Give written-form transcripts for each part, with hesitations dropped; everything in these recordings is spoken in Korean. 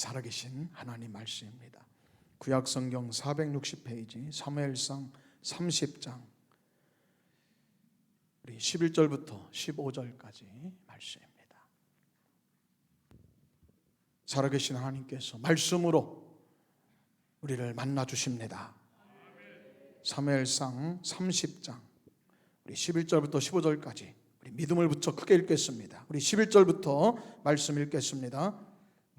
살아계신 하나님 말씀입니다. 구약성경 460페이지 사무엘상 30장 우리 11절부터 15절까지 말씀입니다. 살아계신 하나님께서 말씀으로 우리를 만나 주십니다. 사무엘상 30장 우리 11절부터 15절까지 우리 믿음을 붙여 크게 읽겠습니다. 우리 11절부터 말씀 읽겠습니다.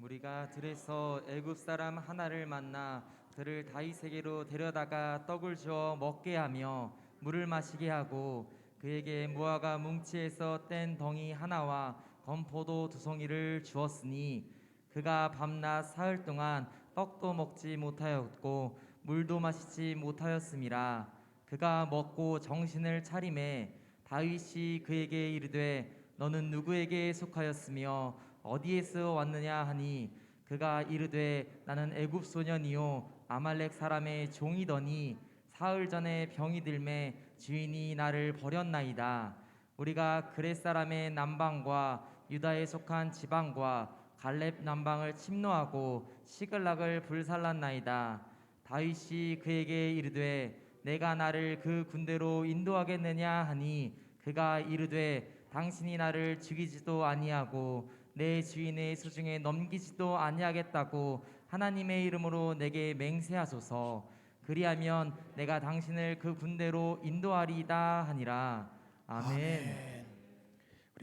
우리가 들에서 애굽 사람 하나를 만나 그를 다윗에게로 데려다가 떡을 주어 먹게 하며 물을 마시게 하고 그에게 무화과 뭉치에서 뗀 덩이 하나와 건포도 2송이를 주었으니 그가 밤낮 사흘 동안 떡도 먹지 못하였고 물도 마시지 못하였음이라. 그가 먹고 정신을 차리매 다윗이 그에게 이르되 너는 누구에게 속하였으며 어디에서 왔느냐 하니 그가 이르되 나는 애굽 소년이요 아말렉 사람의 종이더니 사흘 전에 병이 들매 주인이 나를 버렸나이다. 우리가 그렛 사람의 남방과 유다에 속한 지방과 갈렙 남방을 침노하고 시글락을 불살랐나이다. 다윗이 그에게 이르되 내가 나를 그 군대로 인도하겠느냐 하니 그가 이르되 당신이 나를 죽이지도 아니하고 내 주인의 수중에 넘기지도 아니하겠다고 하나님의 이름으로 내게 맹세하소서. 그리하면 내가 당신을 그 군대로 인도하리이다 하니라. 아멘.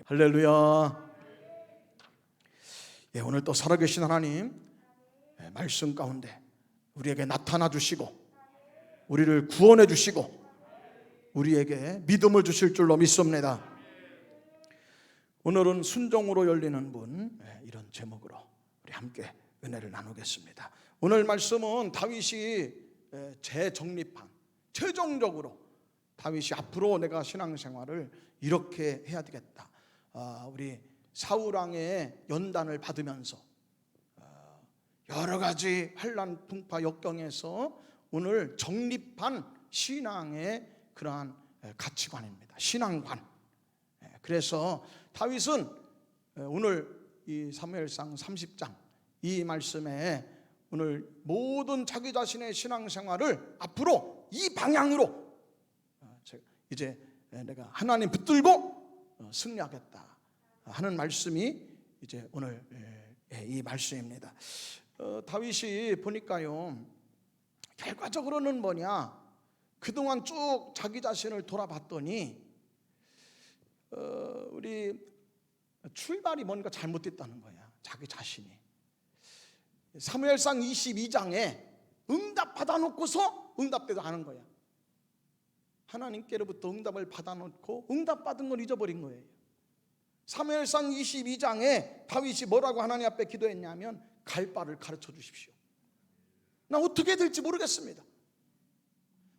할렐루야. 오늘 또 살아계신 하나님 말씀 가운데 우리에게 나타나 주시고 우리를 구원해 주시고 우리에게 믿음을 주실 줄로 믿습니다. 오늘은 순종으로 열리는 문, 이런 제목으로 우리 함께 은혜를 나누겠습니다. 오늘 말씀은 다윗이 재정립한, 최종적으로 다윗이 앞으로 내가 신앙생활을 이렇게 해야 되겠다, 우리 사울왕의 연단을 받으면서 여러 가지 환난 풍파 역경에서 오늘 정립한 신앙의 그러한 가치관입니다. 신앙관. 그래서 다윗은 오늘 이 사무엘상 30장 이 말씀에 오늘 모든 자기 자신의 신앙생활을 앞으로 이 방향으로 이제 내가 하나님 붙들고 승리하겠다 하는 말씀이 이제 오늘 이 말씀입니다. 다윗이 보니까요, 결과적으로는 뭐냐, 그동안 쭉 자기 자신을 돌아봤더니 우리 출발이 뭔가 잘못됐다는 거야. 자기 자신이 사무엘상 22장에 응답 받아놓고서 응답대로 하는 거야. 하나님께로부터 응답을 받아놓고 응답받은 걸 잊어버린 거예요. 사무엘상 22장에 다윗이 뭐라고 하나님 앞에 기도했냐면 갈 바를 가르쳐 주십시오. 나 어떻게 될지 모르겠습니다.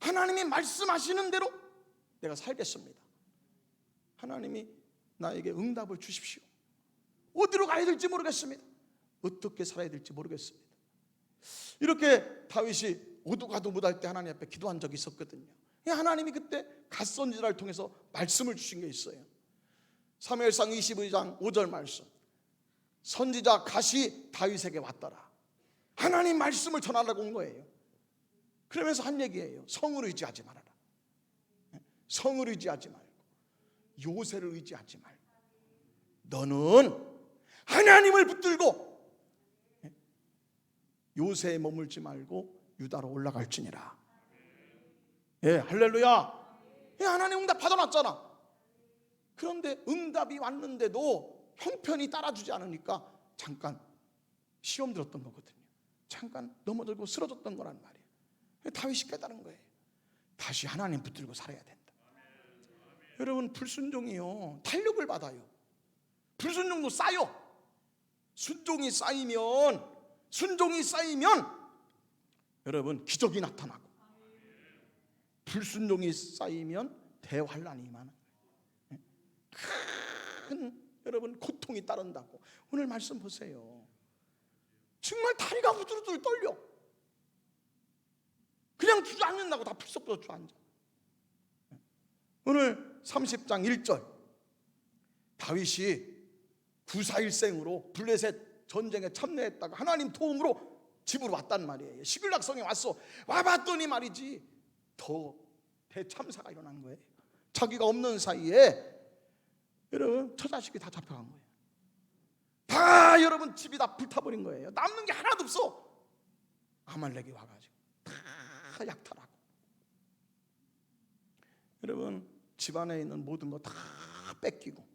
하나님이 말씀하시는 대로 내가 살겠습니다. 하나님이 나에게 응답을 주십시오. 어디로 가야 될지 모르겠습니다. 어떻게 살아야 될지 모르겠습니다. 이렇게 다윗이 오두가도 못할 때 하나님 앞에 기도한 적이 있었거든요. 하나님이 그때 갓선지자를 통해서 말씀을 주신 게 있어요. 사무엘상 22장 5절 말씀. 선지자 갓이 다윗에게 왔더라. 하나님 말씀을 전하려고 온 거예요. 그러면서 한 얘기예요. 성을 의지하지 말아라. 성을 의지하지 말고 요새를 의지하지 말고 너는 하나님을 붙들고 요새에 머물지 말고 유다로 올라갈지니라. 할렐루야. 하나님 응답 받아놨잖아. 그런데 응답이 왔는데도 형편이 따라주지 않으니까 잠깐 시험 들었던 거거든요. 잠깐 넘어들고 쓰러졌던 거란 말이에요. 다윗이 깨달은 거예요. 다시 하나님 붙들고 살아야 된다. 여러분, 불순종이요 탄력을 받아요. 불순종도 쌓여. 순종이 쌓이면 여러분 기적이 나타나고, 불순종이 쌓이면 대환란이 임하는 거예요. 큰 여러분 고통이 따른다고. 오늘 말씀 보세요. 정말 다리가 후들후들 떨려. 그냥 주저앉는다고 다 풀썩풀썩 주저앉아. 오늘 30장 1절 다윗이 구사일생으로 블레셋 전쟁에 참여했다가 하나님 도움으로 집으로 왔단 말이에요. 시글락성에 왔어. 와봤더니 말이지 더 대참사가 일어난 거예요. 자기가 없는 사이에 여러분 처자식이 다 잡혀간 거예요. 다 여러분 집이 다 불타버린 거예요. 남는 게 하나도 없어. 아말렉이 와가지고 다 약탈하고, 여러분 집안에 있는 모든 거 다 뺏기고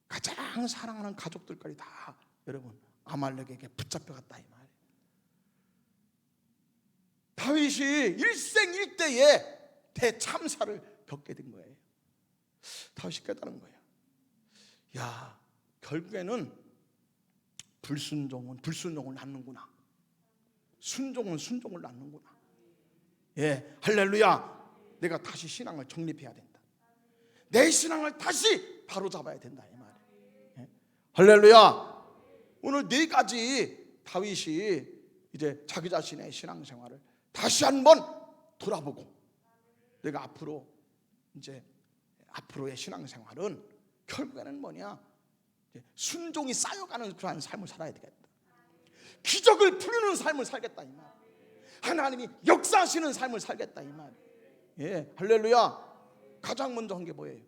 가장 사랑하는 가족들까지 다 여러분 아말렉에게 붙잡혀갔다 이 말이에요. 다윗이 일생일대에 대참사를 겪게 된 거예요. 다윗이 깨달은 거예요. 야, 결국에는 불순종은 불순종을 낳는구나, 순종은 순종을 낳는구나. 예, 할렐루야. 내가 다시 신앙을 정립해야 된다. 내 신앙을 다시 바로잡아야 된다 이 말이에요. 예? 할렐루야. 오늘 네 가지 다윗이 이제 자기 자신의 신앙생활을 다시 한번 돌아보고, 내가 앞으로의 신앙생활은 결국에는 뭐냐, 순종이 쌓여가는 그러한 삶을 살아야 되겠다. 기적을 부르는 삶을 살겠다 이 말. 하나님이 역사하시는 삶을 살겠다 이 말. 예, 할렐루야. 가장 먼저 한 게 뭐예요?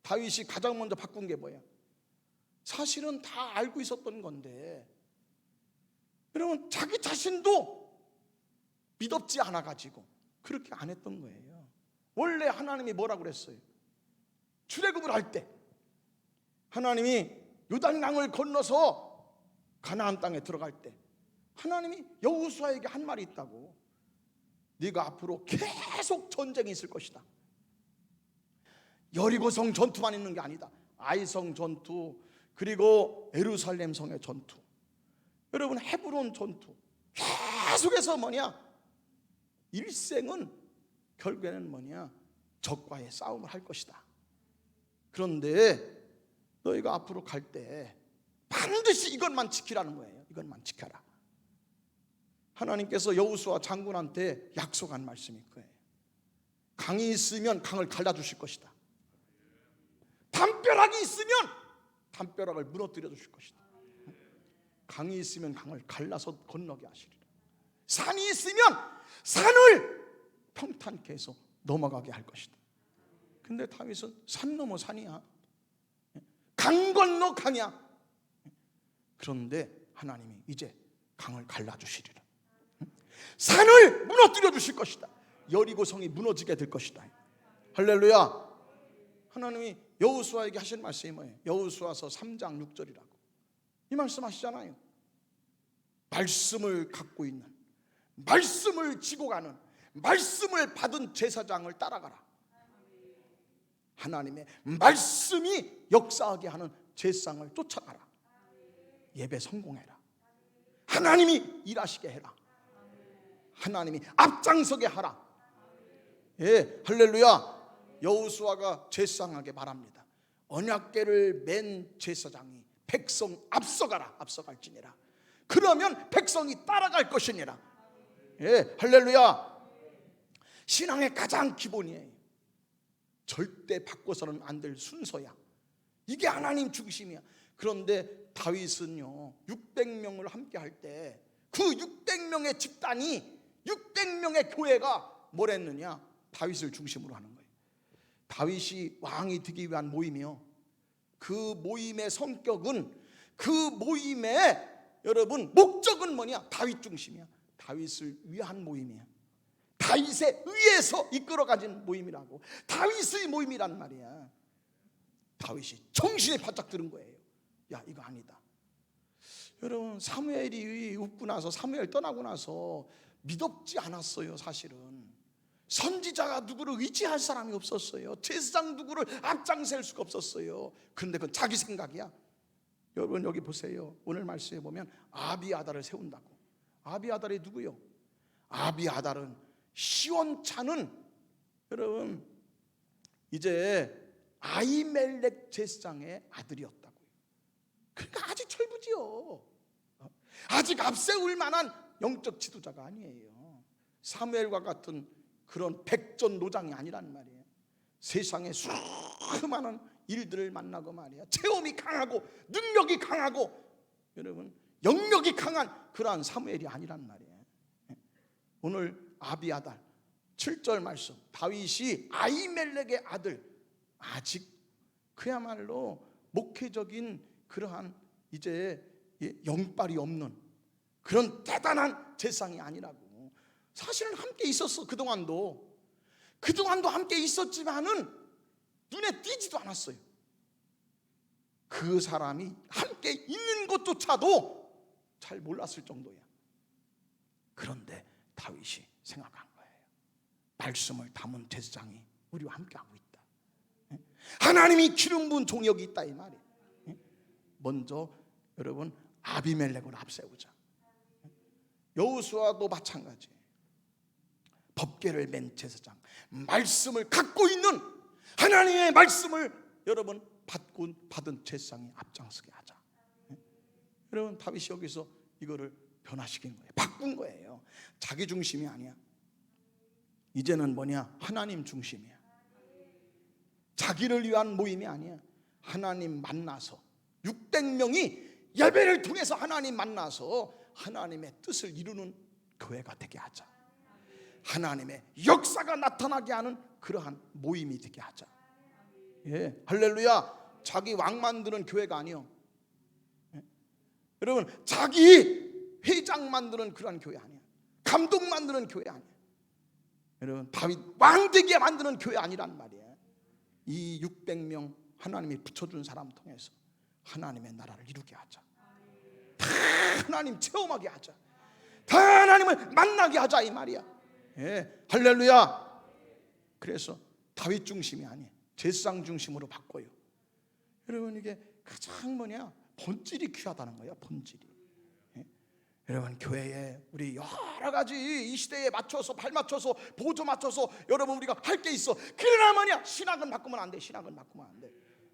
다윗이 가장 먼저 바꾼 게 뭐예요? 사실은 다 알고 있었던 건데, 여러분 자기 자신도 믿었지 않아 가지고 그렇게 안 했던 거예요. 원래 하나님이 뭐라고 그랬어요? 출애굽을 할 때 하나님이 요단강을 건너서 가나안 땅에 들어갈 때 하나님이 여호수아에게 한 말이 있다고. 네가 앞으로 계속 전쟁이 있을 것이다. 여리고성 전투만 있는 게 아니다. 아이성 전투, 그리고 예루살렘 성의 전투, 여러분 헤브론 전투, 계속해서 뭐냐, 일생은 결국에는 뭐냐, 적과의 싸움을 할 것이다. 그런데 너희가 앞으로 갈 때 반드시 이것만 지키라는 거예요. 이것만 지켜라. 하나님께서 여호수아 장군한테 약속한 말씀이 그거예요. 강이 있으면 강을 갈라주실 것이다. 담벼락이 있으면 담벼락을 무너뜨려 주실 것이다. 강이 있으면 강을 갈라서 건너게 하시리라. 산이 있으면 산을 평탄케 해서 넘어가게 할 것이다. 근데 다윗은 산 넘어 산이야, 강 건너 강이야. 그런데 하나님이 이제 강을 갈라주시리라. 산을 무너뜨려 주실 것이다. 여리고성이 무너지게 될 것이다. 할렐루야. 하나님이 여호수아에게 하신 말씀이 뭐예요? 여호수아서 3장 6절이라고 이 말씀 하시잖아요. 말씀을 갖고 있는, 말씀을 지고 가는, 말씀을 받은 제사장을 따라가라. 하나님의 말씀이 역사하게 하는 제사장을 쫓아가라. 예배 성공해라. 하나님이 일하시게 해라. 하나님이 앞장서게 하라. 예, 할렐루야. 여호수아가 제사장에게 말합니다. 언약궤를 맨 제사장이 백성 앞서가라. 앞서갈지니라. 그러면 백성이 따라갈 것이니라. 예, 할렐루야. 신앙의 가장 기본이에요. 절대 바꿔서는 안 될 순서야. 이게 하나님 중심이야. 그런데 다윗은요 600명을 함께 할 때 그 600명의 집단이, 600명의 교회가 뭘 했느냐, 다윗을 중심으로 하는 거예요. 다윗이 왕이 되기 위한 모임이요, 그 모임의 성격은, 그 모임의 여러분 목적은 뭐냐, 다윗 중심이야. 다윗을 위한 모임이야. 다윗에 의해서 이끌어가진 모임이라고. 다윗의 모임이란 말이야. 다윗이 정신이 바짝 들은 거예요. 야, 이거 아니다. 여러분 사무엘이 웃고 나서, 사무엘 떠나고 나서 믿었지 않았어요. 사실은 선지자가 누구를 의지할 사람이 없었어요. 제사장 누구를 앞장설 수가 없었어요. 그런데 그건 자기 생각이야. 여러분 여기 보세요. 오늘 말씀에 보면 아비아달을 세운다고. 아비아달이 누구요? 아비아달은 시원차는 여러분 이제 아히멜렉 제사장의 아들이었다고요. 그러니까 아직 철부지요. 아직 앞세울 만한 영적 지도자가 아니에요. 사무엘과 같은 그런 백전노장이 아니란 말이에요. 세상에 수많은 일들을 만나고 말이야, 체험이 강하고 능력이 강하고, 여러분 영역이 강한 그러한 사무엘이 아니란 말이에요. 오늘 아비아달 7절 말씀, 다윗이 아히멜렉의 아들, 아직 그야말로 목회적인 그러한 이제 영빨이 없는 그런 대단한 제사장이 아니라고. 사실은 함께 있었어. 그동안도 함께 있었지만은 눈에 띄지도 않았어요. 그 사람이 함께 있는 것조차도 잘 몰랐을 정도야. 그런데 다윗이 생각한 거예요. 말씀을 담은 제사장이 우리와 함께하고 있다. 하나님이 기름 부은 종역이 있다 이 말이에요. 먼저 여러분 아비멜렉을 앞세우자. 여호수아도 마찬가지. 법궤를 맨 제사장, 말씀을 갖고 있는 하나님의 말씀을 여러분 받은 제사장이 앞장서게 하자. 여러분 다윗이 여기서 이거를 변화시킨 거예요. 바꾼 거예요. 자기 중심이 아니야. 이제는 뭐냐? 하나님 중심이야. 자기를 위한 모임이 아니야. 하나님 만나서 600명이 예배를 통해서 하나님 만나서 하나님의 뜻을 이루는 교회가 되게 하자. 하나님의 역사가 나타나게 하는 그러한 모임이 되게 하자. 예, 할렐루야. 자기 왕 만드는 교회가 아니요. 예? 여러분 자기 회장 만드는 그러한 교회 아니야. 감독 만드는 교회 아니야. 여러분 다윗 왕 되게 만드는 교회 아니란 말이야. 이 600명 하나님이 붙여준 사람 통해서 하나님의 나라를 이루게 하자. 다 하나님 체험하게 하자. 다 하나님을 만나게 하자 이 말이야. 예, 할렐루야. 그래서 다윗 중심이 아니에요. 제사장 중심으로 바꿔요. 여러분 이게 가장 뭐냐? 본질이 귀하다는 거예요. 본질이. 예? 여러분 교회에 우리 여러 가지 이 시대에 맞춰서 발맞춰서 보조 맞춰서 여러분 우리가 할 게 있어. 그러나 뭐냐? 신학은 바꾸면 안 돼. 신학은 바꾸면 안 돼.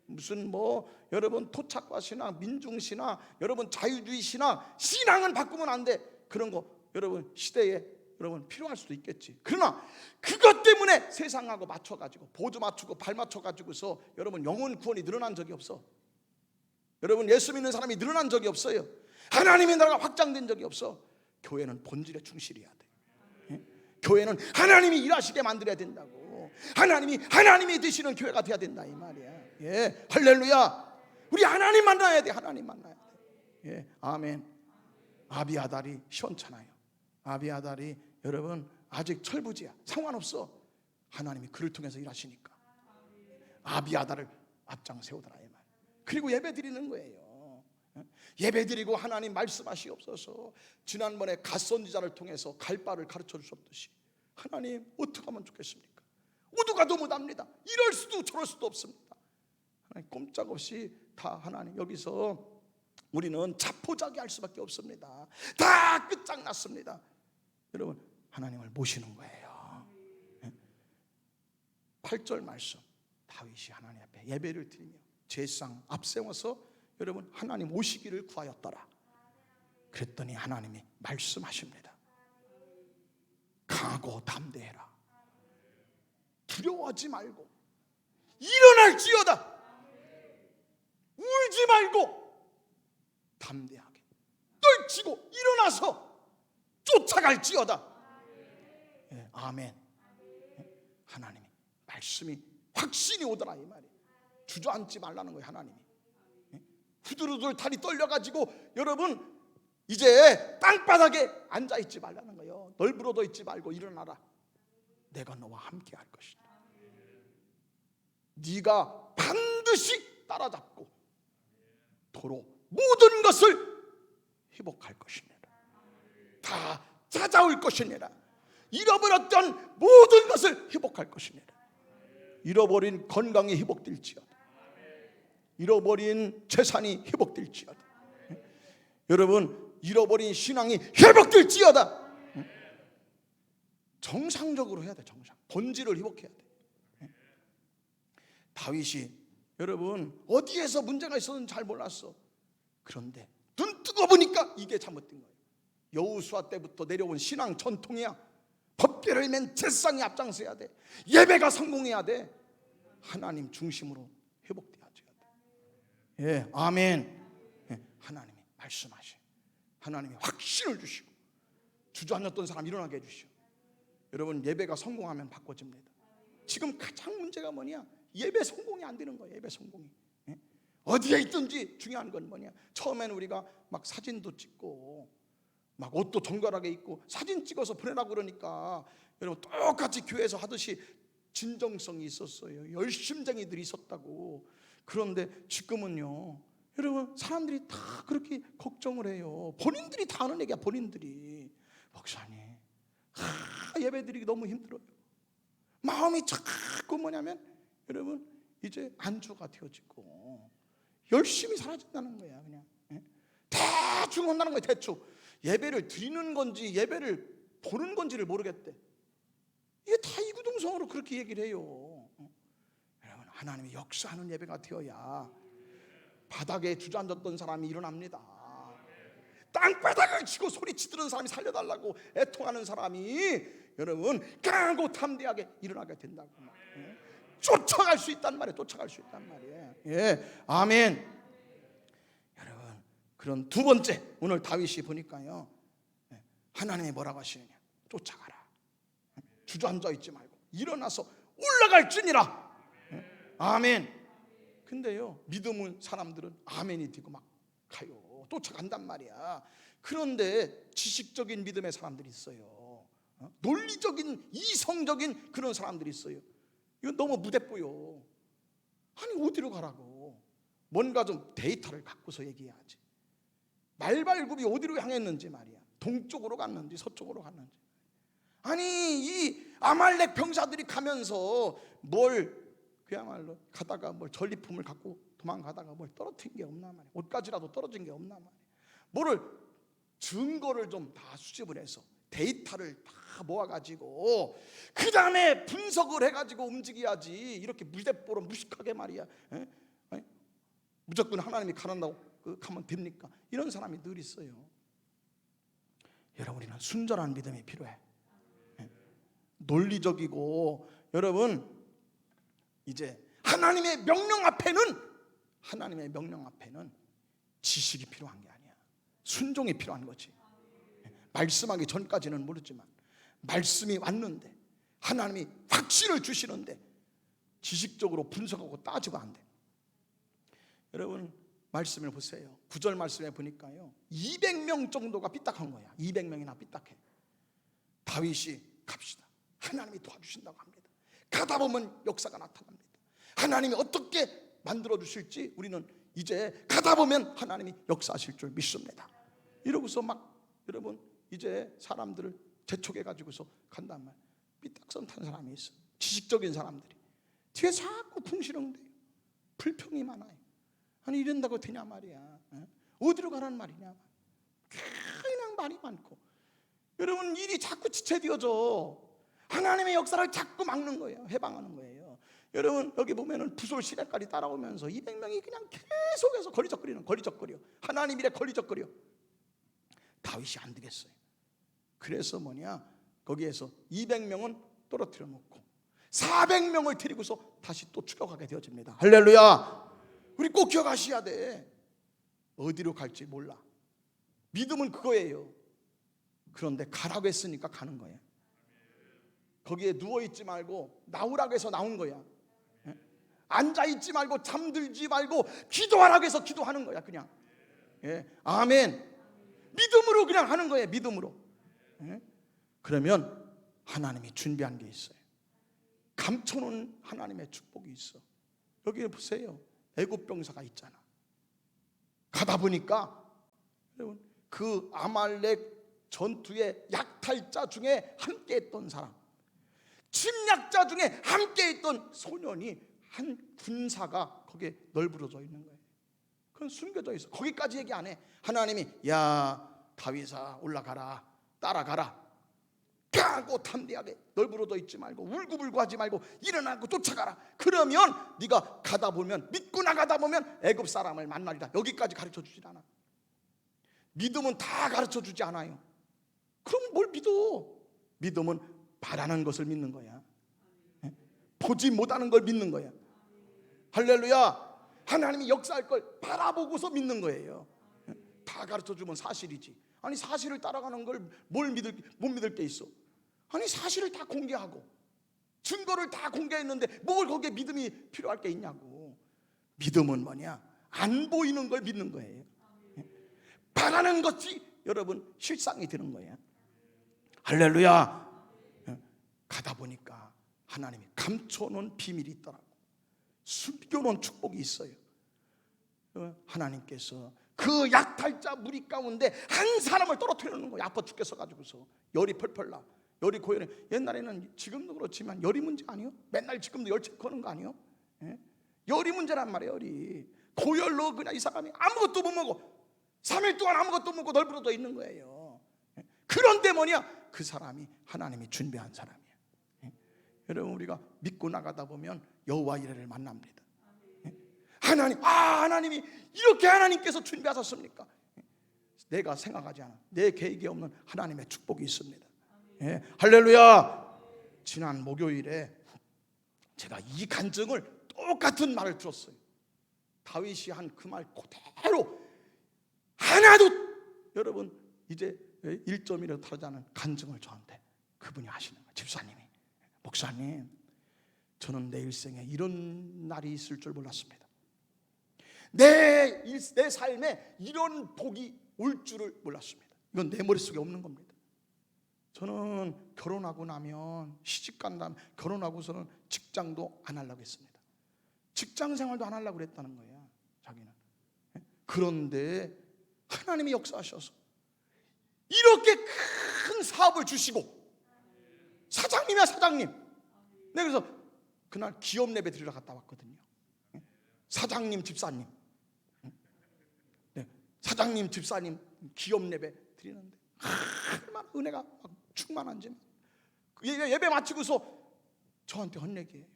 무슨 뭐 여러분 토착과 신학, 민중 신학, 여러분 자유주의 신학, 신앙은 바꾸면 안 돼. 그런 거 여러분 시대에 여러분 필요할 수도 있겠지. 그러나 그것 때문에 세상하고 맞춰가지고 보조 맞추고 발 맞춰가지고서 여러분 영혼 구원이 늘어난 적이 없어. 여러분 예수 믿는 사람이 늘어난 적이 없어요. 하나님의 나라가 확장된 적이 없어. 교회는 본질에 충실해야 돼. 예? 교회는 하나님이 일하시게 만들어야 된다고. 하나님이 되시는 교회가 돼야 된다 이 말이야. 예, 할렐루야. 우리 하나님 만나야 돼. 하나님 만나야 돼. 예, 아멘. 아비아달이 시원찮아요. 아비아달이 여러분 아직 철부지야. 상관없어. 하나님이 그를 통해서 일하시니까 아비아달을 앞장 세우더라 이 말. 그리고 예배 드리는 거예요. 예배 드리고 하나님 말씀하시옵소서. 지난번에 갓선지자를 통해서 갈 바를 가르쳐 주셨듯이 하나님 어떻게 하면 좋겠습니까? 오두가 너무 납니다. 이럴 수도 저럴 수도 없습니다. 하나님 꼼짝없이 다 하나님 여기서 우리는 자포자기 할 수밖에 없습니다. 다 끝장났습니다. 여러분 하나님을 모시는 거예요. 8절 말씀, 다윗이 하나님 앞에 예배를 드리며 제사장 앞세워서 여러분 하나님 오시기를 구하였더라. 그랬더니 하나님이 말씀하십니다. 강하고 담대해라. 두려워하지 말고 일어날지어다. 울지 말고 담대하게 떨치고 일어나서 쫓아갈지어다. 예, 아멘. 하나님이 말씀이 확신이 오더라 이 말이에요. 주저앉지 말라는 거예요. 하나님이. 후들후들 다리 떨려가지고 여러분 이제 땅바닥에 앉아있지 말라는 거예요. 널브러져 있지 말고 일어나라. 내가 너와 함께 할 것이다. 네가 반드시 따라잡고 도로 모든 것을 회복할 것이니라. 다 찾아올 것이니라. 잃어버렸던 모든 것을 회복할 것이니라. 잃어버린 건강이 회복될지어다. 잃어버린 재산이 회복될지어다. 여러분 잃어버린 신앙이 회복될지어다. 정상적으로 해야 돼. 정상. 본질을 회복해야 돼. 다윗이 여러분 어디에서 문제가 있었는지 잘 몰랐어. 그런데 눈 뜨고 보니까 이게 잘못된 거예요. 여호수아 때부터 내려온 신앙 전통이야. 법궤를 맨 제사장이 앞장서야 돼. 예배가 성공해야 돼. 하나님 중심으로 회복돼야 돼. 예, 아멘. 예, 하나님이 말씀하셔. 하나님이 확신을 주시고 주저앉았던 사람 일어나게 해주시오. 여러분, 예배가 성공하면 바꿔집니다. 지금 가장 문제가 뭐냐? 예배 성공이 안 되는 거예요. 예배 성공이. 예? 어디에 있든지 중요한 건 뭐냐? 처음에는 우리가 막 사진도 찍고 막 옷도 정갈하게 입고 사진 찍어서 보내라고 그러니까 여러분 똑같이 교회에서 하듯이 진정성이 있었어요. 열심쟁이들이 있었다고. 그런데 지금은요, 여러분 사람들이 다 그렇게 걱정을 해요. 본인들이 다 하는 얘기야. 본인들이. 목사님, 예배 드리기 너무 힘들어요. 마음이 자꾸 뭐냐면 여러분 이제 안주가 되어지고 열심히 사라진다는 거야. 그냥 대충 한다는 거야. 대충. 예배를 드리는 건지 예배를 보는 건지를 모르겠대. 이게 다 이구동성으로 그렇게 얘기를 해요. 여러분, 하나님이 역사하는 예배가 되어야 바닥에 주저앉았던 사람이 일어납니다. 땅바닥을 치고 소리치던 사람이 살려달라고 애통하는 사람이 여러분 강하고 담대하게 일어나게 된다고. 쫓아갈 수 있단 말이에요. 쫓아갈 수 있단 말이에요. 예, 아멘. 여러분, 그런 두 번째, 오늘 다윗이 보니까요, 하나님이 뭐라고 하시느냐? 쫓아가라. 주저앉아 있지 말고 일어나서 올라갈지니라. 아멘. 근데요, 믿음은 사람들은 아멘이 되고 막 가요. 쫓아간단 말이야. 그런데 지식적인 믿음의 사람들이 있어요. 논리적인 이성적인 그런 사람들이 있어요. 이건 너무 무대뽀요. 아니 어디로 가라고? 뭔가 좀 데이터를 갖고서 얘기해야지. 말발굽이 어디로 향했는지 말이야. 동쪽으로 갔는지 서쪽으로 갔는지. 아니 이 아말렉 병사들이 가면서 뭘 그야말로 가다가 뭘 전리품을 갖고 도망가다가 뭘 떨어뜨린 게 없나 말이야. 옷가지라도 떨어진 게 없나 말이야. 뭐를 증거를 좀 다 수집을 해서 데이터를 다 모아가지고 그 다음에 분석을 해가지고 움직여야지. 이렇게 무대뽀로 무식하게 말이야. 무조건 하나님이 가란다고 가면 됩니까? 이런 사람이 늘 있어요. 여러분, 우리는 순전한 믿음이 필요해. 논리적이고 여러분 이제 하나님의 명령 앞에는 지식이 필요한 게 아니야. 순종이 필요한 거지. 말씀하기 전까지는 모르지만 말씀이 왔는데 하나님이 확신을 주시는데 지식적으로 분석하고 따지고 안 돼. 여러분 말씀을 보세요. 9절 말씀에 보니까요 200명 정도가 삐딱한 거야. 200명이나 삐딱해. 다윗이 갑시다. 하나님이 도와주신다고 합니다. 가다 보면 역사가 나타납니다. 하나님이 어떻게 만들어 주실지 우리는 이제 가다 보면 하나님이 역사하실 줄 믿습니다. 이러고서 막 여러분 이제 사람들을 재촉해 가지고서 간단 말이에요. 삐딱선 탄 사람이 있어. 지식적인 사람들이 뒤에 자꾸 궁시렁대요. 불평이 많아요. 아니 이런다고 되냐 말이야. 어디로 가라는 말이냐. 그냥 말이 많고 여러분 일이 자꾸 지체되어져. 하나님의 역사를 자꾸 막는 거예요. 해방하는 거예요. 여러분 여기 보면은 부솔 시내까지 따라오면서 200명이 그냥 계속해서 거리적거려. 하나님 일에 거리적거려. 다윗이 안 되겠어요. 그래서 뭐냐, 거기에서 200명은 떨어뜨려 놓고 400명을 데리고서 다시 또 추격하게 되어집니다. 할렐루야. 우리 꼭 기억하셔야 돼. 어디로 갈지 몰라. 믿음은 그거예요. 그런데 가라고 했으니까 가는 거예요. 거기에 누워있지 말고 나오라고 해서 나온 거야. 앉아있지 말고 잠들지 말고 기도하라고 해서 기도하는 거야. 그냥 아멘. 믿음으로 그냥 하는 거예요. 믿음으로. 그러면 하나님이 준비한 게 있어요. 감춰놓은 하나님의 축복이 있어. 여기 보세요. 애굽 병사가 있잖아. 가다 보니까 여러분 그 아말렉 전투의 약탈자 중에 함께 했던 사람, 침략자 중에 함께 있던 소년이 한 군사가 거기에 널브러져 있는 거예요. 그건 숨겨져 있어. 거기까지 얘기 안 해. 하나님이 야 다윗아 올라가라, 따라가라, 강하고 담대하게 널브러져 있지 말고 울고불고 하지 말고 일어나고 쫓아가라. 그러면 네가 가다 보면, 믿고 나가다 보면 애굽 사람을 만나리라. 여기까지 가르쳐 주질 않아. 믿음은 다 가르쳐 주지 않아요. 그럼 뭘 믿어? 믿음은 바라는 것을 믿는 거야. 보지 못하는 걸 믿는 거야. 할렐루야. 하나님이 역사할 걸 바라보고서 믿는 거예요. 다 가르쳐 주면 사실이지. 아니 사실을 따라가는 걸 못 믿을 게 있어? 아니 사실을 다 공개하고 증거를 다 공개했는데 뭘 거기에 믿음이 필요할 게 있냐고. 믿음은 뭐냐? 안 보이는 걸 믿는 거예요. 바라는 것이 여러분 실상이 되는 거예요. 할렐루야. 가다 보니까 하나님이 감춰놓은 비밀이 있더라고. 숨겨놓은 축복이 있어요. 하나님께서 그 약탈자 무리 가운데 한 사람을 떨어뜨리는 거예요. 아파 죽겠어 가지고서 열이 펄펄 나. 열이 고열해. 옛날에는 지금도 그렇지만 열이 문제 아니요? 맨날 지금도 열책 거는 거 아니요? 열이 문제란 말이에요. 열이 고열로 그냥 이 사람이 아무것도 못 먹어. 3일 동안 아무것도 못 먹고 널브러져 있는 거예요. 그런데 뭐냐? 그 사람이 하나님이 준비한 사람이에요. 여러분 우리가 믿고 나가다 보면 여호와 이레를 만납니다. 하나님이 이렇게 하나님께서 준비하셨습니까? 내가 생각하지 않아. 내 계획에 없는 하나님의 축복이 있습니다. 할렐루야. 지난 목요일에 제가 이 간증을 똑같은 말을 들었어요. 다윗이 한 그 말 그대로 하나도 여러분 이제 1.1을 다르지 않은 간증을 저한테 그분이 하시는 거예요. 집사님이, 목사님, 저는 내 일생에 이런 날이 있을 줄 몰랐습니다. 내 삶에 이런 복이 올 줄을 몰랐습니다. 이건 내 머릿속에 없는 겁니다. 저는 결혼하고 나면 시집간 다음 결혼하고서는 직장도 안 하려고 했습니다. 직장 생활도 안 하려고 그랬다는 거야 자기는. 그런데 하나님이 역사하셔서 이렇게 큰 사업을 주시고, 사장님이야 사장님. 네, 그래서 그날 기업 예배 드리러 갔다 왔거든요. 사장님 집사님, 네, 사장님 집사님 기업 예배 드리는데 얼마나 은혜가 충만한지. 예배 마치고서 저한테 한 얘기예요.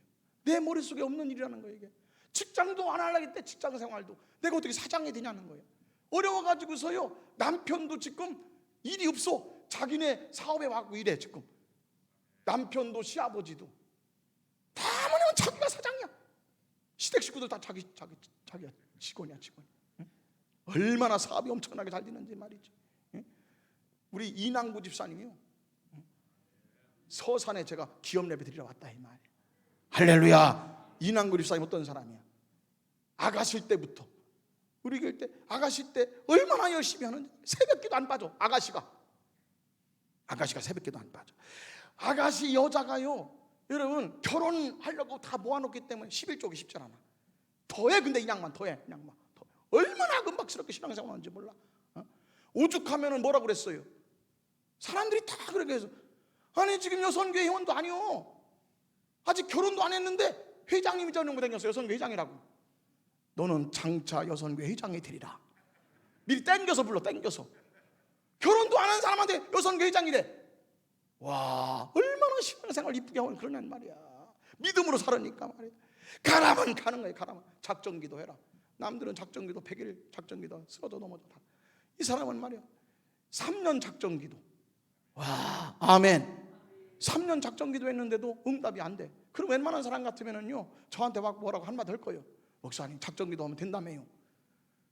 내 머릿속에 없는 일이라는 거예요. 이게 직장도 안 하려고 했대. 직장 생활도 내가 어떻게 사장이 되냐는 거예요. 어려워가지고서요 남편도 지금 일이 없어. 자기네 사업에 와고 일해. 지금 남편도 시아버지도 다 뭐냐면 자기가 사장이야. 시댁 식구들 다 자기가 직원이야. 응? 얼마나 사업이 엄청나게 잘 되는지 말이죠. 응? 우리 이남구 집사님이요, 서산에 제가 기업 예배 드리러 왔다 이 말이에요. 할렐루야. 이남구 집사님 어떤 사람이야? 아가실 때부터 우리 교회 때 아가씨 때 얼마나 열심히 하는지 새벽기도 안 빠져. 아가씨가 새벽기도 안 빠져. 아가씨 여자가요 여러분 결혼하려고 다 모아놓기 때문에 11쪽이 쉽지 않아. 더해. 근데 이 양반 더해. 얼마나 금박스럽게 신앙생활 하는지 몰라. 오죽하면은 뭐라 그랬어요? 사람들이 다 그렇게 해서, 아니 지금 여선교회 회원도 아니요, 아직 결혼도 안 했는데 회장님이 전용부 생겼어요. 여선교회 회장이라고. 너는 장차 여선교회 회장이 되리라. 미리 땡겨서 불러. 땡겨서. 결혼도 안 한 사람한테 여선교회 회장이래. 와, 얼마나 신앙생활 이쁘게 하고 그러냔 말이야. 믿음으로 살으니까 말이야. 가라면 가는 거예요. 가라면 작정기도 해라. 남들은 작정기도 100일 작정기도 쓰러져 넘어져. 이 사람은 말이야 3년 작정기도. 와, 아멘. 3년 작정기도 했는데도 응답이 안 돼. 그럼 웬만한 사람 같으면은요 저한테 막 뭐라고 한마디 할 거예요. 목사님 작정기도 하면 된다며요.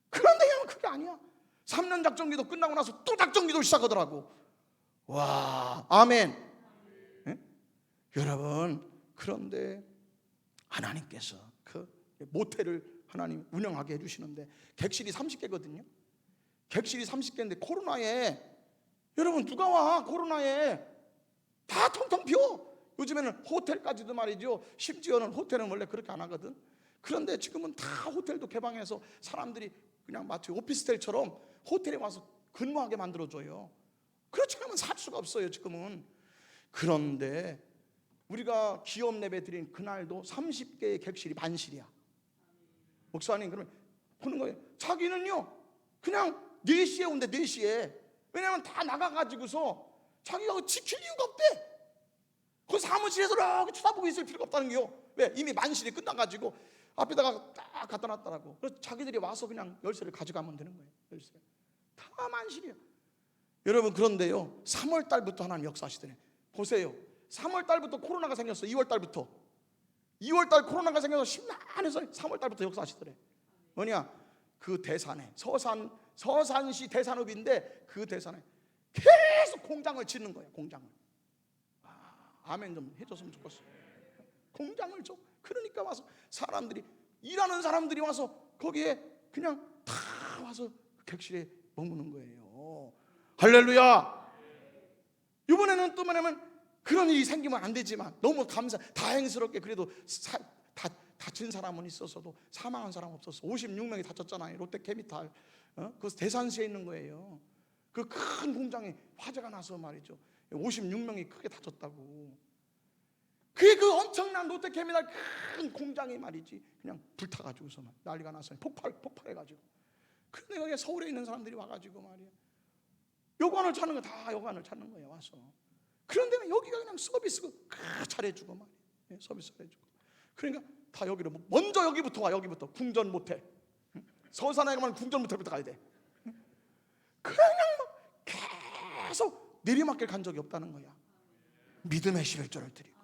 그런데 형 그게 아니야. 3년 작정기도 끝나고 나서 또 작정기도 시작하더라고. 와, 아멘. 네? 여러분, 그런데 하나님께서 그 모텔을 하나님 운영하게 해주시는데 객실이 30개거든요 객실이 30개인데 코로나에 여러분 누가 와? 코로나에 다 텅텅 비어. 요즘에는 호텔까지도 말이죠. 심지어는 호텔은 원래 그렇게 안 하거든. 그런데 지금은 다 호텔도 개방해서 사람들이 그냥 마치 오피스텔처럼 호텔에 와서 근무하게 만들어줘요. 그렇지 않으면 살 수가 없어요 지금은. 그런데 우리가 기업 예배 드린 그날도 30개의 객실이 반실이야. 목사님 그러면 보는 거예요. 자기는요 그냥 4시에 온대. 4시에. 왜냐면 다 나가가지고서 자기가 지킬 이유가 없대. 그 사무실에서 이렇게 쳐다보고 있을 필요가 없다는 게요. 왜? 이미 만실이 끝나가지고 앞에다가 딱 갖다 놨더라고. 그래서 자기들이 와서 그냥 열쇠를 가져가면 되는 거예요. 열쇠 다 만실이야. 여러분 그런데요 3월 달부터 하나님 역사하시더니 보세요. 3월 달부터 코로나가 생겼어. 2월 달부터 2월 달 코로나가 생겨서 심란해서 3월 달부터 역사하시더래. 뭐냐? 그 대산에 서산 서산시 대산읍인데 그 대산에 계속 공장을 짓는 거야. 공장을. 아멘 좀 해줬으면 좋겠어. 공장을 줘. 그러니까 와서 사람들이, 일하는 사람들이 와서 거기에 그냥 다 와서 객실에 머무는 거예요. 할렐루야. 이번에는 또 뭐냐면 그런 일이 생기면 안 되지만 너무 다행스럽게 그래도 다친 사람은 있었어도 사망한 사람 없었어. 56명이 다쳤잖아요. 롯데케미칼. 그 대산시에 있는 거예요. 그 큰 공장에 화재가 나서 말이죠. 56명이 크게 다쳤다고. 그 엄청난 롯데케미칼 큰 공장이 말이지 그냥 불타가지고서 난리가 나서 폭발해가지고. 그런데 여기 서울에 있는 사람들이 와가지고 말이야 여관을 찾는 거, 다 여관을 찾는 거예요. 와서. 그런데 여기가 그냥 서비스가 잘해주고 말이야. 서비스 해주고. 그러니까 다 여기로 먼저 여기부터 와. 여기부터 궁전 모텔. 서산에 가면 궁전 모텔부터 가야 돼. 그냥 계속 내리막길 간 적이 없다는 거야. 믿음의 11조를 드리고.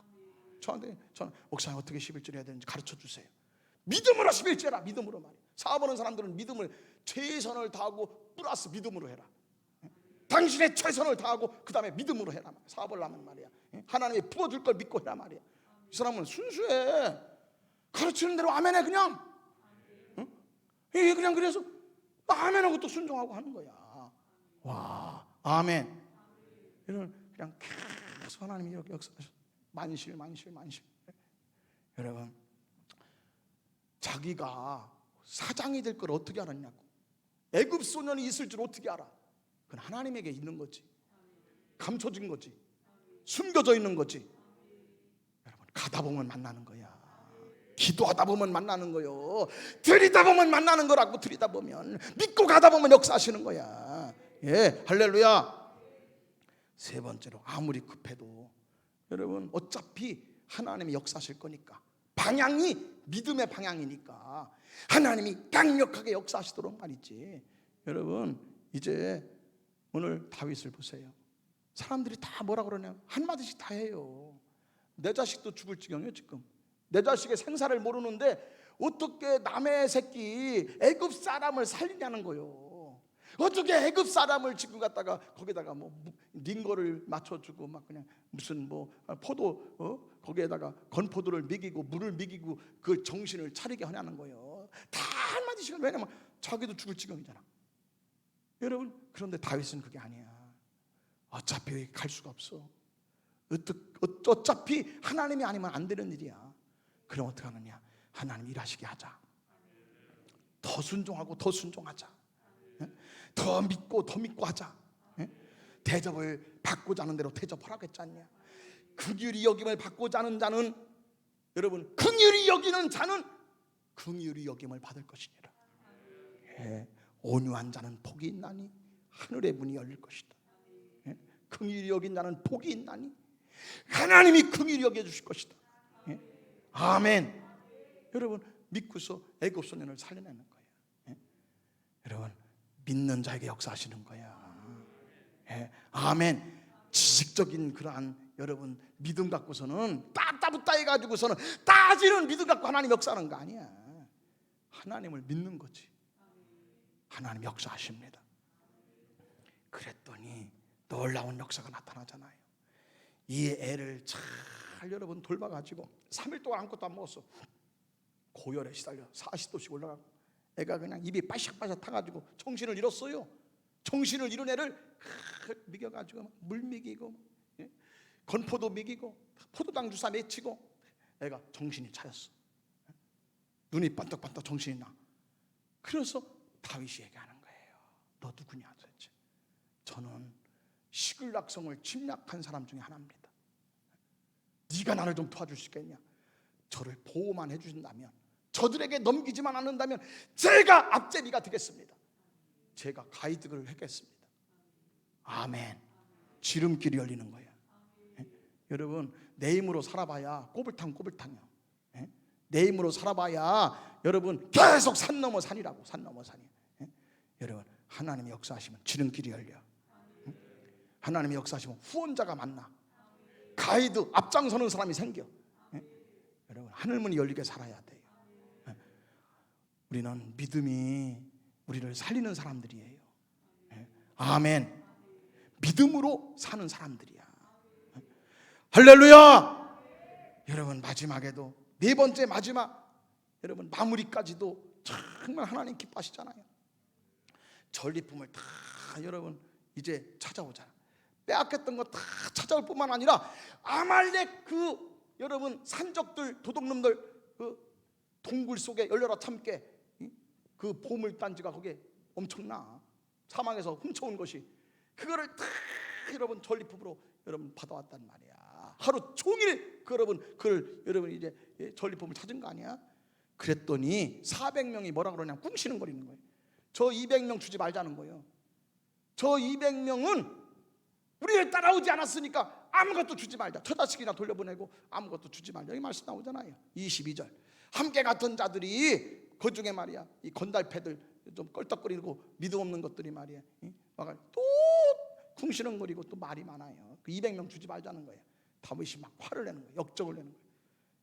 저는 목사님 어떻게 11조 해야 되는지 가르쳐 주세요. 믿음으로 11조 해라. 믿음으로 말이야. 사업하는 사람들은 믿음을 최선을 다하고 플러스 믿음으로 해라. 당신의 최선을 다하고 그 다음에 믿음으로 해라. 사업을 하면 말이야. 하나님이 부어줄 걸 믿고 해라 말이야. 이 사람은 순수해. 가르치는 대로 아멘해 그냥. 그냥 그래서 아멘하고 또 순종하고 하는 거야. 와, 아멘. 이런 그냥 계속 하나님이 이렇게 역사하셔. 만실. 여러분, 자기가 사장이 될 걸 어떻게 알았냐고. 애굽 소년이 있을 줄 어떻게 알아? 그건 하나님에게 있는 거지. 감춰진 거지. 숨겨져 있는 거지. 여러분, 가다 보면 만나는 거야. 기도하다 보면 만나는 거요. 들이다 보면 만나는 거라고. 들이다 보면, 믿고 가다 보면 역사하시는 거야. 예, 할렐루야. 세 번째로, 아무리 급해도 여러분 어차피 하나님이 역사하실 거니까, 방향이 믿음의 방향이니까 하나님이 강력하게 역사하시도록 말이지. 여러분, 이제 오늘 다윗을 보세요. 사람들이 다 뭐라 그러냐, 한마디씩 다 해요. 내 자식도 죽을 지경이에요. 지금 내 자식의 생사를 모르는데 어떻게 남의 새끼 애굽 사람을 살리냐는 거요. 어떻게 애굽 사람을 지금 갖다가 거기다가 뭐 링거를 맞춰주고 막 그냥 무슨 뭐 포도 거기에다가 건포도를 먹이고 물을 먹이고 그 정신을 차리게 하냐는 거예요. 다 한마디씩은. 왜냐면 자기도 죽을 지경이잖아. 여러분, 그런데 다윗은 그게 아니야. 어차피 갈 수가 없어. 어차피 하나님이 아니면 안 되는 일이야. 그럼 어떻게 하느냐? 하나님 일하시게 하자. 더 순종하고 더 순종하자. 더 믿고 더 믿고 하자. 대접을 받고자 하는 대로 대접하라고 했지 않냐? 긍휼히 여김을 받고자 하는 자는, 여러분, 긍휼히 여기는 자는 긍휼히 여김을 받을 것이니라. 온유한 자는 복이 있나니 하늘의 문이 열릴 것이다. 긍휼히 여긴 자는 복이 있나니 하나님이 긍휼히 여겨 주실 것이다. 아멘. 여러분, 믿고서 애굽 소년을 살려내는 거예요. 여러분, 믿는 자에게 역사하시는 거야. 아멘. 지식적인 그러한 여러분 믿음 갖고서는 따따붙다 해가지고서는 따지는 믿음 갖고 하나님 역사하는 거 아니야. 하나님을 믿는 거지. 하나님 역사하십니다. 그랬더니 놀라운 역사가 나타나잖아요. 이 애를 잘 여러분 돌봐가지고 3일 동안 아무것도 안 먹었어. 고열에 시달려 40도씩 올라가고 애가 그냥 입이 빠샥빠샥 타가지고 정신을 잃었어요. 정신을 잃은 애를 먹여가지고 물 먹이고 건포도 먹이고 포도당 주사 맺히고 애가 정신이 차렸어. 눈이 반떡반떡 정신이 나. 그래서 다윗이 얘기하는 거예요. 너 누구냐 도대체? 저는 시글락성을 침략한 사람 중에 하나입니다. 네가 나를 좀 도와줄 수 있겠냐? 저를 보호만 해주신다면, 저들에게 넘기지만 않는다면 제가 앞제비가 되겠습니다. 제가 가이드를 하겠습니다. 아멘. 지름길이 열리는 거예요. 여러분, 내 힘으로 살아봐야 꼬불탕이요. 내 힘으로 살아봐야 여러분 계속 산 넘어 산이라고. 산 넘어 산이. 여러분, 하나님이 역사하시면 지름길이 열려. 하나님이 역사하시면 후원자가 만나. 가이드 앞장서는 사람이 생겨. 여러분, 하늘문이 열리게 살아야 돼요. 우리는 믿음이 우리를 살리는 사람들이에요. 아멘. 믿음으로 사는 사람들이야. 할렐루야. 여러분 마지막에도 네 번째 마지막 여러분 마무리까지도 정말 하나님 기뻐하시잖아요. 전리품을 다 여러분 이제 찾아오잖아. 빼앗겼던 거 다 찾아올 뿐만 아니라 아말렉 그 여러분 산적들 도둑놈들 그 동굴 속에 열려라 참깨 그 보물단지가 거기에 엄청나. 사망에서 훔쳐온 것이 그거를 다 여러분 전리품으로 여러분 받아왔단 말이야. 하루 종일 그 여러분 그걸 여러분 이제 전리품을 찾은 거 아니야? 그랬더니 400명이 뭐라 그러냐 꿍시는 거리는 거예요. 저 200명 주지 말자는 거예요. 저 200명은 우리를 따라오지 않았으니까 아무것도 주지 말자. 처자식이나 돌려보내고 아무것도 주지 말자. 이 말씀 나오잖아요. 22절 함께 갔던 자들이 그 중에 말이야 이 건달패들 좀 껄떡거리고 믿음 없는 것들이 말이야 또 궁시렁거리고 또 말이 많아요. 그 200명 주지 말자는 거예요. 다윗이 막 화를 내는 거예요. 역적을 내는 거예요.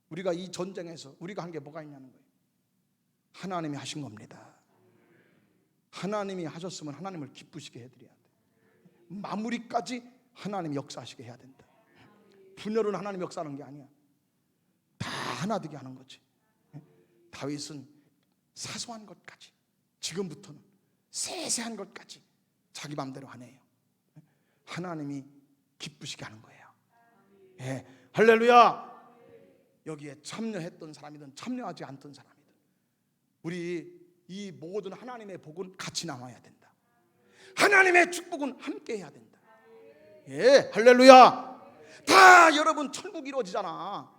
우리가 이 전쟁에서 우리가 한 게 뭐가 있냐는 거예요. 하나님이 하신 겁니다. 하나님이 하셨으면 하나님을 기쁘시게 해드려야 돼. 마무리까지 하나님이 역사하시게 해야 된다. 분열은 하나님 역사하는 게 아니야. 다 하나 되게 하는 거지. 다윗은 사소한 것까지 지금부터는 세세한 것까지 자기 마음대로 하네요. 하나님이 기쁘시게 하는 거예요. 예, 할렐루야. 여기에 참여했던 사람이든 참여하지 않던 사람이든 우리 이 모든 하나님의 복은 같이 나눠야 된다. 하나님의 축복은 함께 해야 된다. 예, 할렐루야. 다 여러분 천국이 이루어지잖아.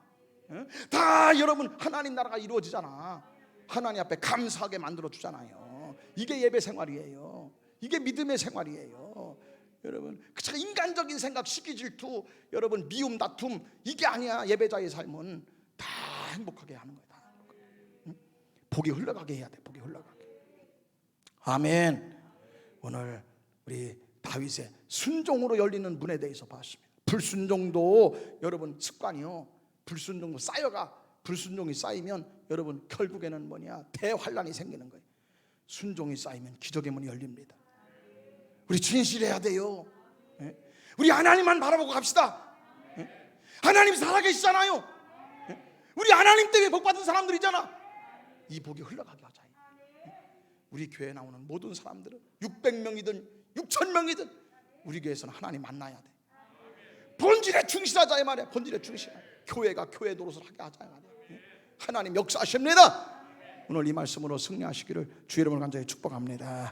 다 여러분 하나님 나라가 이루어지잖아. 하나님 앞에 감사하게 만들어 주잖아요. 이게 예배 생활이에요. 이게 믿음의 생활이에요. 여러분 그저 인간적인 생각, 시기 질투, 여러분 미움, 다툼 이게 아니야. 예배자의 삶은 다 행복하게 하는 거야. 다 복이 흘러가게 해야 돼. 복이 흘러가게. 아멘. 오늘 우리 다윗의 순종으로 열리는 문에 대해서 봤습니다. 불순종도 여러분 습관이요. 불순종도 쌓여가 불순종이 쌓이면 여러분 결국에는 뭐냐 대환란이 생기는 거예요. 순종이 쌓이면 기적의 문이 열립니다. 우리 진실해야 돼요. 우리 하나님만 바라보고 갑시다. 하나님 살아계시잖아요. 우리 하나님 때문에 복받은 사람들이잖아. 이 복이 흘러가게 하자. 우리 교회에 나오는 모든 사람들은 600명이든 6,000명이든 우리 교회에서는 하나님 만나야 돼. 본질에 충실하자 이 말이야. 본질에 충실하자. 교회가 교회 노릇을 하게 하자 이 말이야. 하나님 역사하십니다. 오늘 이 말씀으로 승리하시기를 주의 이름으로 간절히 축복합니다.